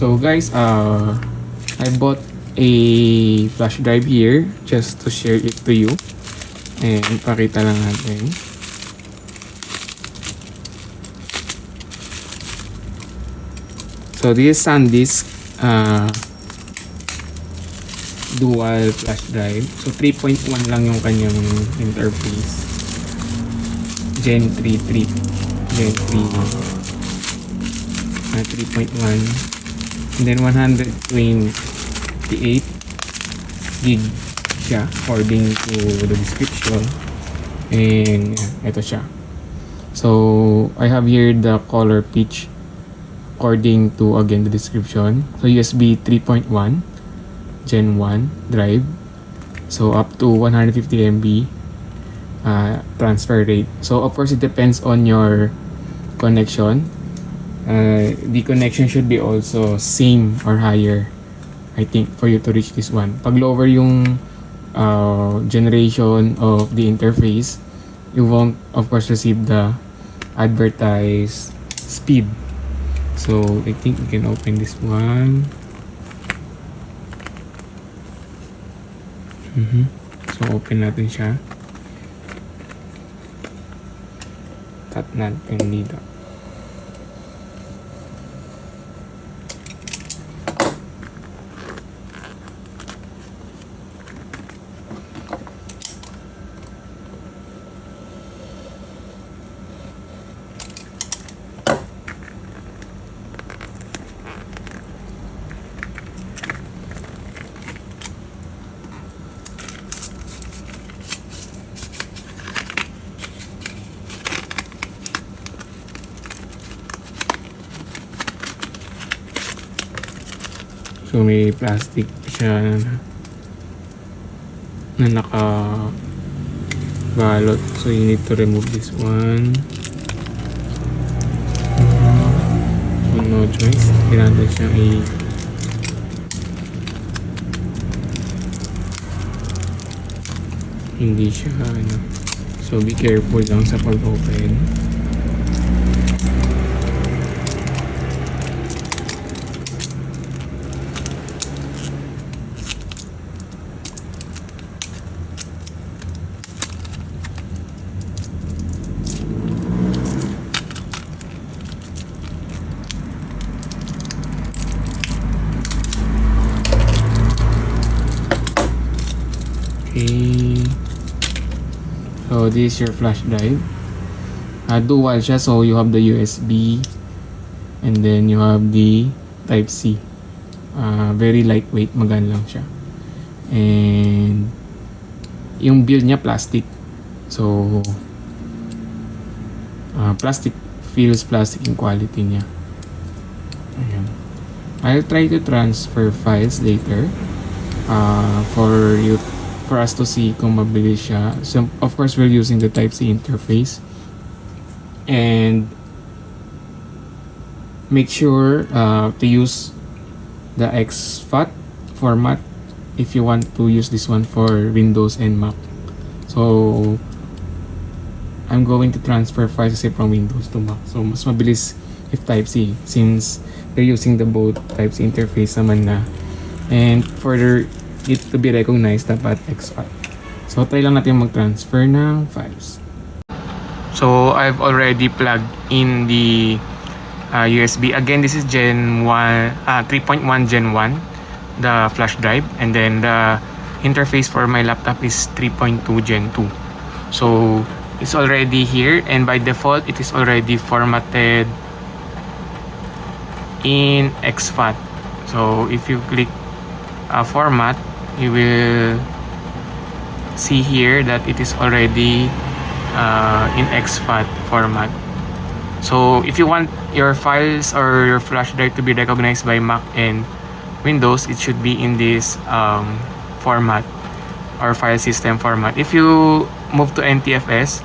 So guys, I bought a flash drive here just to share it to you. And ipakita lang natin. So this is SanDisk dual flash drive. So 3.1 lang yung kanyang interface. Gen 3 3.1, and then 128 gig siya according to the description, and ito siya. So I have here the color pitch according to again the description. So USB 3.1 Gen 1 drive, so up to 150 MB transfer rate. So of course it depends on your connection. The connection should be also same or higher, I think, for you to reach this one. Pag lower yung generation of the interface, you won't of course receive the advertised speed. So I think we can open this one. So open natin siya. Tap natin dito. So may plastic siya na nakabalot. So you need to remove this one. So no choice. Kailangan siyang hindi siya So be careful lang sa pag-open. Okay. So this is your flash drive. Dual siya, so you have the USB and then you have the type C. Very lightweight, magaan lang siya. And yung build niya plastic. So plastic, feels plastic yung quality niya. Ayan. I'll try to transfer files later for us to see kung mabilis siya. So of course we're using the Type-C interface, and make sure to use the exFAT format if you want to use this one for Windows and Mac. So I'm going to transfer files from Windows to Mac, so mas mabilis if Type-C since they're using the both Type-C interface naman na, and further it to be recognized dapat exFAT. So try lang natin mag-transfer ng files. So I've already plugged in the USB. Again, this is Gen 1 3.1 Gen 1, the flash drive, and then the interface for my laptop is 3.2 Gen 2. So it's already here, and by default it is already formatted in exFAT. So if you click format, you will see here that it is already in exFAT format. So if you want your files or your flash drive to be recognized by Mac and Windows, it should be in this format or file system format. If you move to NTFS,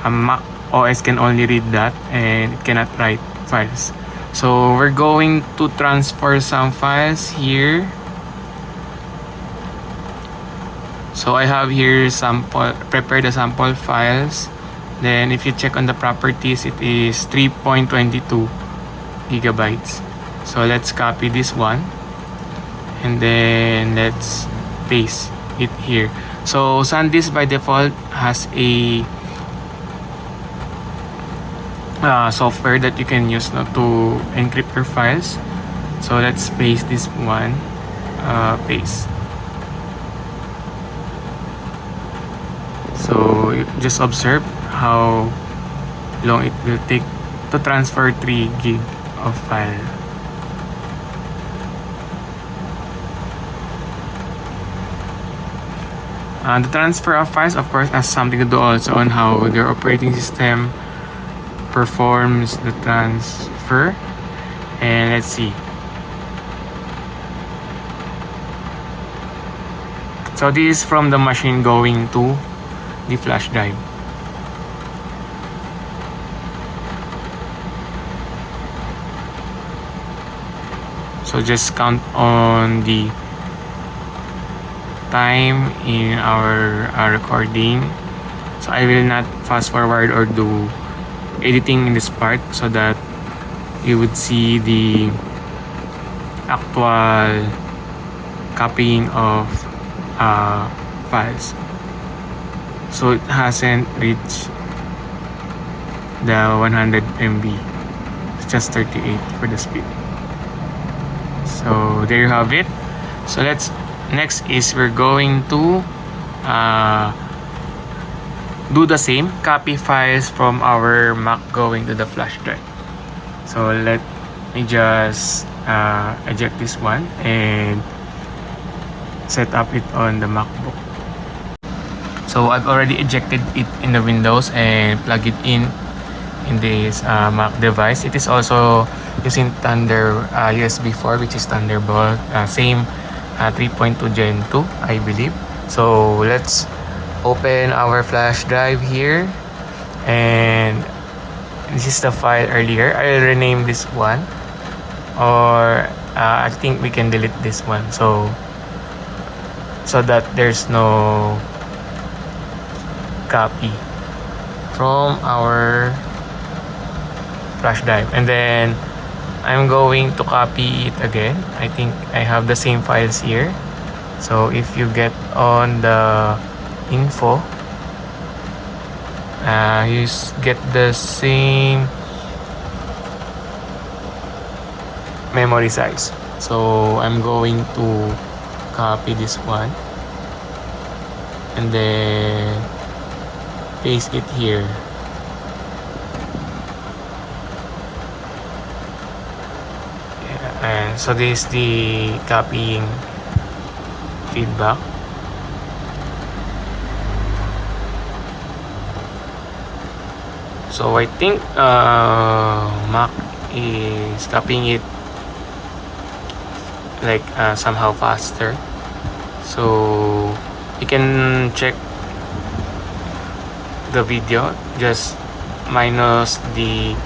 Mac OS can only read that and it cannot write files. So we're going to transfer some files here. So I have here prepared the sample files. Then if you check on the properties, it is 3.22 gigabytes. So let's copy this one, and then let's paste it here. So SanDisk by default has a software that you can use now to encrypt your files. So let's paste this one. Paste. So just observe how long it will take to transfer 3 gig of file. The transfer of files, of course, has something to do also on how your operating system performs the transfer. And let's see. So this is from the machine going to the flash drive. So just count on the time in our recording. So I will not fast forward or do editing in this part, so that you would see the actual copying of files. So it hasn't reached the 100 MB. It's just 38 for the speed. So there you have it. So next is we're going to do the same, copy files from our Mac going to the flash drive. So let me just eject this one and set up it on the MacBook. So I've already ejected it in the Windows and plug it in this Mac device. It is also using Thunder USB 4, which is Thunderbolt, same 3.2 Gen 2, I believe. So let's open our flash drive here, and this is the file earlier. I'll rename this one, or I think we can delete this one, so that there's no copy from our flash drive. And then I'm going to copy it again. I think I have the same files here. So if you get on the info, you get the same memory size. So I'm going to copy this one and then paste it here. And so this is the copying feedback. So I think Mac is copying it like somehow faster. So you can check the video, just minus the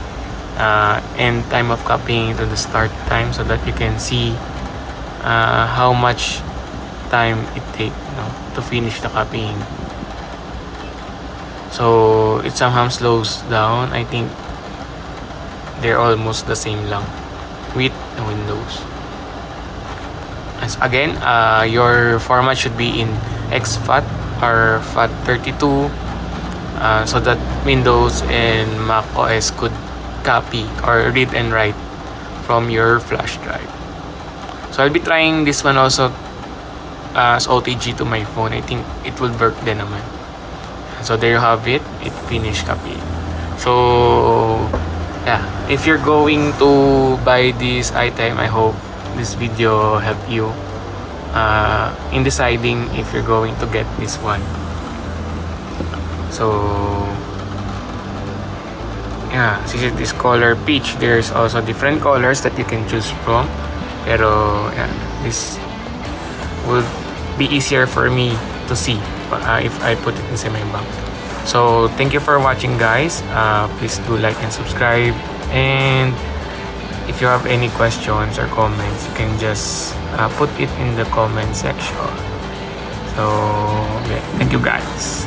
end time of copying to the start time, so that you can see how much time it takes to finish the copying. So it somehow slows down. I think they're almost the same lang with the Windows. And so again, your format should be in exFAT or FAT32, so that Windows and Mac OS could copy or read and write from your flash drive. So I'll be trying this one also as OTG to my phone. I think it will work din naman. So there you have it. It finished copying. So yeah, if you're going to buy this item, I hope this video helped you in deciding if you're going to get this one. So yeah, since it is color peach, there's also different colors that you can choose from. Pero yeah, this would be easier for me to see if I put it inside my bank. So thank you for watching, guys. Please do like and subscribe, and if you have any questions or comments, you can just put it in the comment section. So yeah, thank you, guys.